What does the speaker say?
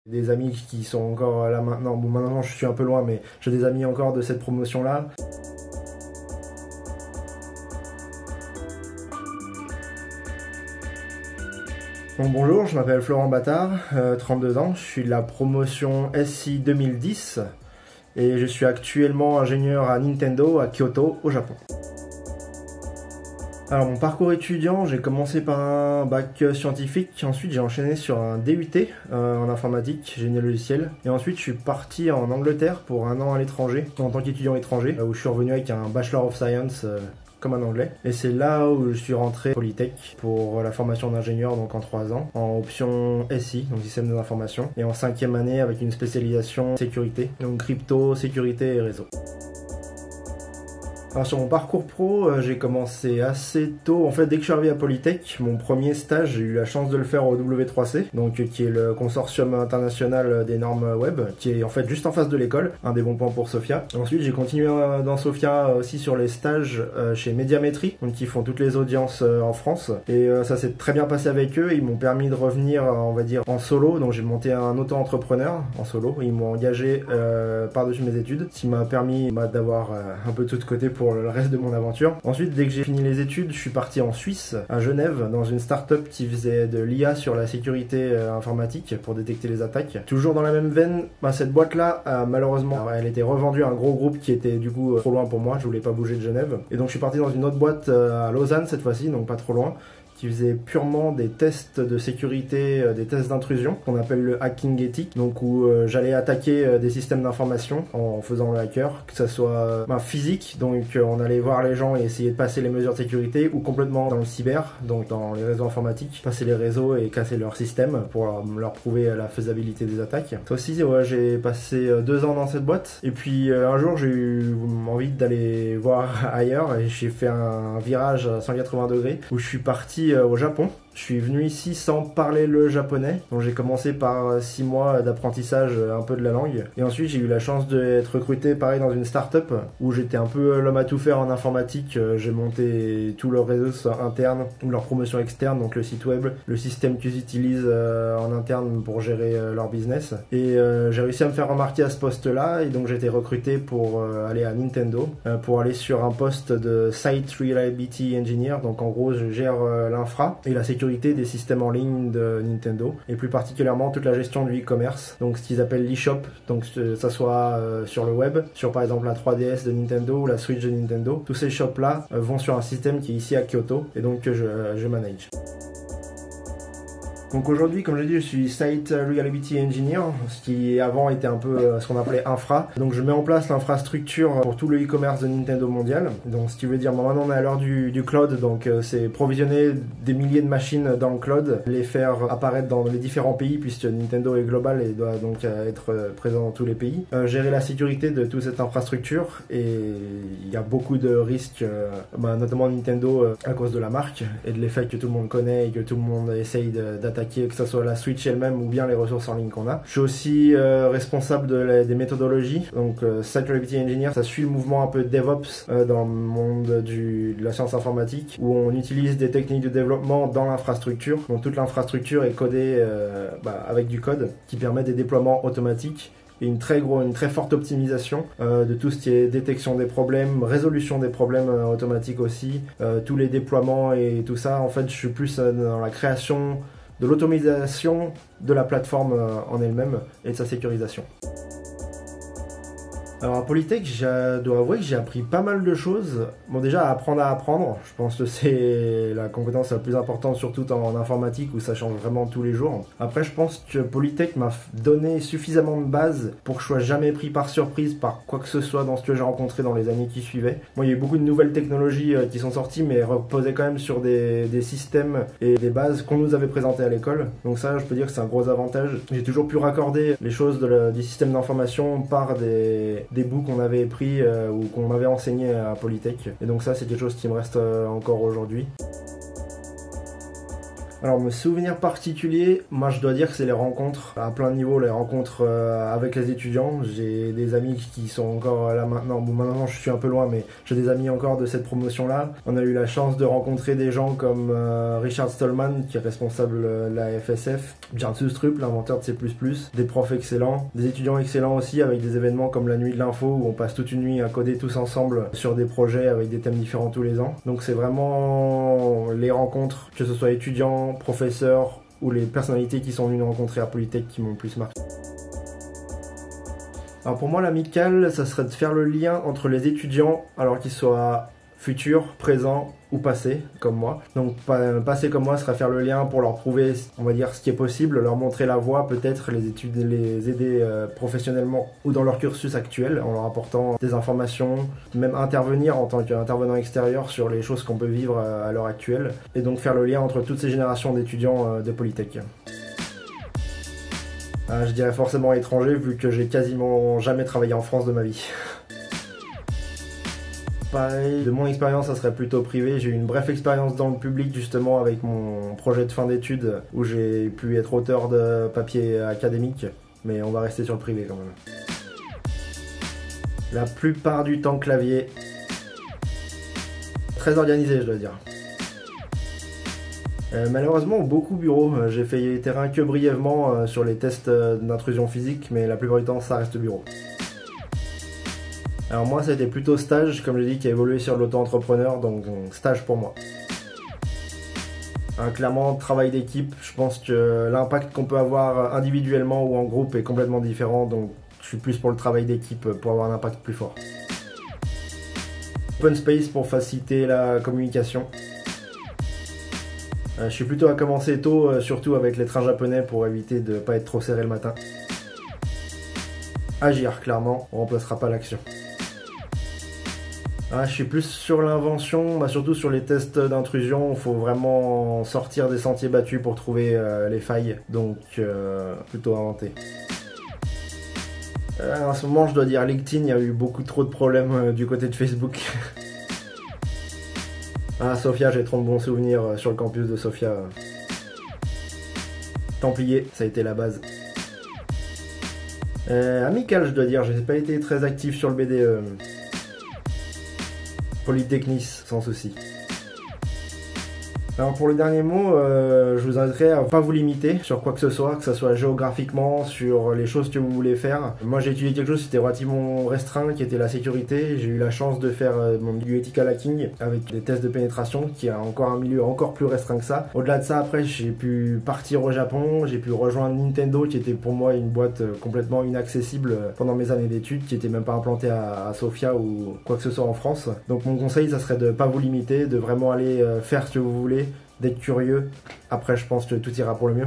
Des amis qui sont encore là maintenant. Bon, maintenant je suis un peu loin, mais j'ai des amis encore de cette promotion-là. Bon, bonjour, je m'appelle Florent Battard, 32 ans, je suis de la promotion SI 2010 et je suis actuellement ingénieur à Nintendo à Kyoto, au Japon. Alors mon parcours étudiant, j'ai commencé par un bac scientifique, ensuite j'ai enchaîné sur un DUT en informatique, génie logiciel, et ensuite je suis parti en Angleterre pour un an à l'étranger, en tant qu'étudiant étranger, où je suis revenu avec un Bachelor of Science comme un anglais. Et c'est là où je suis rentré à Polytech pour la formation d'ingénieur, donc en 3 ans, en option SI, donc système d'information, et en 5e année avec une spécialisation sécurité, donc crypto, sécurité et réseau. Alors sur mon parcours pro, j'ai commencé assez tôt. En fait, dès que je suis arrivé à Polytech, mon premier stage, j'ai eu la chance de le faire au W3C, donc qui est le consortium international des normes web, qui est en fait juste en face de l'école, un des bons points pour Sophia. Ensuite, j'ai continué dans Sophia aussi sur les stages chez Médiamétrie, donc qui font toutes les audiences en France. Et ça s'est très bien passé avec eux. Ils m'ont permis de revenir, on va dire, en solo. Donc j'ai monté un auto-entrepreneur en solo. Ils m'ont engagé par-dessus mes études, ce qui m'a permis d'avoir un peu tout de côté pour le reste de mon aventure. Ensuite, dès que j'ai fini les études, je suis parti en Suisse, à Genève, dans une start-up qui faisait de l'IA sur la sécurité informatique pour détecter les attaques. Toujours dans la même veine, cette boîte-là, malheureusement, elle était revendue à un gros groupe qui était du coup trop loin pour moi, je voulais pas bouger de Genève. Et donc je suis parti dans une autre boîte à Lausanne cette fois-ci, donc pas trop loin, qui faisait purement des tests de sécurité, des tests d'intrusion, qu'on appelle le hacking éthique, donc où j'allais attaquer des systèmes d'information en faisant le hacker, que ça soit physique, donc on allait voir les gens et essayer de passer les mesures de sécurité, ou complètement dans le cyber, donc dans les réseaux informatiques, passer les réseaux et casser leur système pour leur prouver la faisabilité des attaques. Ça aussi, j'ai passé 2 ans dans cette boîte, et puis un jour j'ai eu envie d'aller voir ailleurs, et j'ai fait un virage à 180 degrés, où je suis parti au Japon. Je suis venu ici sans parler le japonais, donc j'ai commencé par 6 mois d'apprentissage un peu de la langue, et ensuite j'ai eu la chance d'être recruté pareil dans une start-up où j'étais un peu l'homme à tout faire en informatique. J'ai monté tout leur réseau interne ou leur promotion externe, donc le site web, le système qu'ils utilisent en interne pour gérer leur business, et j'ai réussi à me faire remarquer à ce poste-là, et donc j'ai été recruté pour aller à Nintendo, pour aller sur un poste de Site Reliability Engineer, donc en gros je gère l'infra et la sécurité des systèmes en ligne de Nintendo, et plus particulièrement toute la gestion du e-commerce, donc ce qu'ils appellent l'e-shop, donc ça soit sur le web, sur par exemple la 3DS de Nintendo ou la Switch de Nintendo. Tous ces shops là vont sur un système qui est ici à Kyoto, et donc que je manage. Donc aujourd'hui, comme je l'ai dit, je suis Site Reliability Engineer, ce qui avant était un peu ce qu'on appelait infra. Donc je mets en place l'infrastructure pour tout le e-commerce de Nintendo mondial. Donc ce qui veut dire, maintenant on est à l'heure du cloud, donc c'est provisionner des milliers de machines dans le cloud, les faire apparaître dans les différents pays, puisque Nintendo est global et doit donc être présent dans tous les pays. Gérer la sécurité de toute cette infrastructure, et il y a beaucoup de risques, notamment Nintendo à cause de la marque et de l'effet que tout le monde connaît et que tout le monde essaye d'attaquer, que ce soit la Switch elle-même ou bien les ressources en ligne qu'on a. Je suis aussi responsable des méthodologies, donc Site Reliability Engineer, ça suit le mouvement un peu DevOps dans le monde de la science informatique, où on utilise des techniques de développement dans l'infrastructure. Donc toute l'infrastructure est codée avec du code qui permet des déploiements automatiques et une très forte optimisation de tout ce qui est détection des problèmes, résolution des problèmes automatiques aussi, tous les déploiements et tout ça. En fait, je suis plus dans la création de l'automatisation de la plateforme en elle-même et de sa sécurisation. Alors à Polytech, je dois avouer que j'ai appris pas mal de choses. Bon, déjà, apprendre à apprendre, je pense que c'est la compétence la plus importante, surtout en informatique où ça change vraiment tous les jours. Après, je pense que Polytech m'a donné suffisamment de base pour que je sois jamais pris par surprise par quoi que ce soit dans ce que j'ai rencontré dans les années qui suivaient. Bon, il y a eu beaucoup de nouvelles technologies qui sont sorties, mais reposaient quand même sur des systèmes et des bases qu'on nous avait présentées à l'école. Donc ça, je peux dire que c'est un gros avantage. J'ai toujours pu raccorder les choses du système d'information par des bouts qu'on avait pris ou qu'on m'avait enseigné à Polytech, et donc ça c'est quelque chose qui me reste encore aujourd'hui. Alors, mes souvenirs particuliers, moi je dois dire que c'est les rencontres à plein de niveaux, les rencontres avec les étudiants. J'ai des amis qui sont encore là maintenant. Bon, maintenant je suis un peu loin, mais j'ai des amis encore de cette promotion-là. On a eu la chance de rencontrer des gens comme Richard Stallman, qui est responsable de la FSF, Björn Sustrup, l'inventeur de C++, des profs excellents, des étudiants excellents aussi, avec des événements comme la nuit de l'info, où on passe toute une nuit à coder tous ensemble sur des projets avec des thèmes différents tous les ans. Donc c'est vraiment les rencontres, que ce soit étudiants, professeurs ou les personnalités qui sont venues nous rencontrer à Polytech qui m'ont le plus marqué. Alors pour moi, l'amicale, ça serait de faire le lien entre les étudiants, alors qu'ils soient futurs, présents ou passés, comme moi. Donc passés comme moi serait faire le lien pour leur prouver, on va dire, ce qui est possible, leur montrer la voie, peut-être les aider professionnellement ou dans leur cursus actuel, en leur apportant des informations, même intervenir en tant qu'intervenant extérieur sur les choses qu'on peut vivre à l'heure actuelle, et donc faire le lien entre toutes ces générations d'étudiants de Polytech. Je dirais forcément étranger, vu que j'ai quasiment jamais travaillé en France de ma vie. Pareil, de mon expérience, ça serait plutôt privé. J'ai eu une brève expérience dans le public, justement, avec mon projet de fin d'études, où j'ai pu être auteur de papiers académiques, mais on va rester sur le privé quand même. La plupart du temps, clavier. Très organisé, je dois dire. Malheureusement, beaucoup bureau. J'ai fait terrain que brièvement sur les tests d'intrusion physique, mais la plupart du temps, ça reste bureau. Alors moi, c'était plutôt stage, comme j'ai dit, qui a évolué sur l'auto-entrepreneur, donc stage pour moi. Clairement, travail d'équipe, je pense que l'impact qu'on peut avoir individuellement ou en groupe est complètement différent, donc je suis plus pour le travail d'équipe pour avoir un impact plus fort. Open space pour faciliter la communication. Je suis plutôt à commencer tôt, surtout avec les trains japonais pour éviter de ne pas être trop serré le matin. Agir, clairement, on ne remplacera pas l'action. Je suis plus sur l'invention, surtout sur les tests d'intrusion. Il faut vraiment sortir des sentiers battus pour trouver les failles, donc plutôt inventer. En ce moment, je dois dire LinkedIn, il y a eu beaucoup trop de problèmes du côté de Facebook. Sofia, j'ai trop de bons souvenirs sur le campus de Sofia. Templier, ça a été la base. Amical, je dois dire, j'ai pas été très actif sur le BDE. Polytechnis, sans souci. Alors pour le dernier mot, je vous inviterai à pas vous limiter sur quoi que ce soit géographiquement, sur les choses que vous voulez faire. Moi j'ai étudié quelque chose qui était relativement restreint, qui était la sécurité. J'ai eu la chance de faire du ethical hacking avec des tests de pénétration, qui a encore un milieu encore plus restreint que ça. Au-delà de ça, après j'ai pu partir au Japon, j'ai pu rejoindre Nintendo, qui était pour moi une boîte complètement inaccessible pendant mes années d'études, qui était même pas implantée à Sofia ou quoi que ce soit en France. Donc mon conseil, ça serait de pas vous limiter, de vraiment aller faire ce que vous voulez, d'être curieux. Après, je pense que tout ira pour le mieux.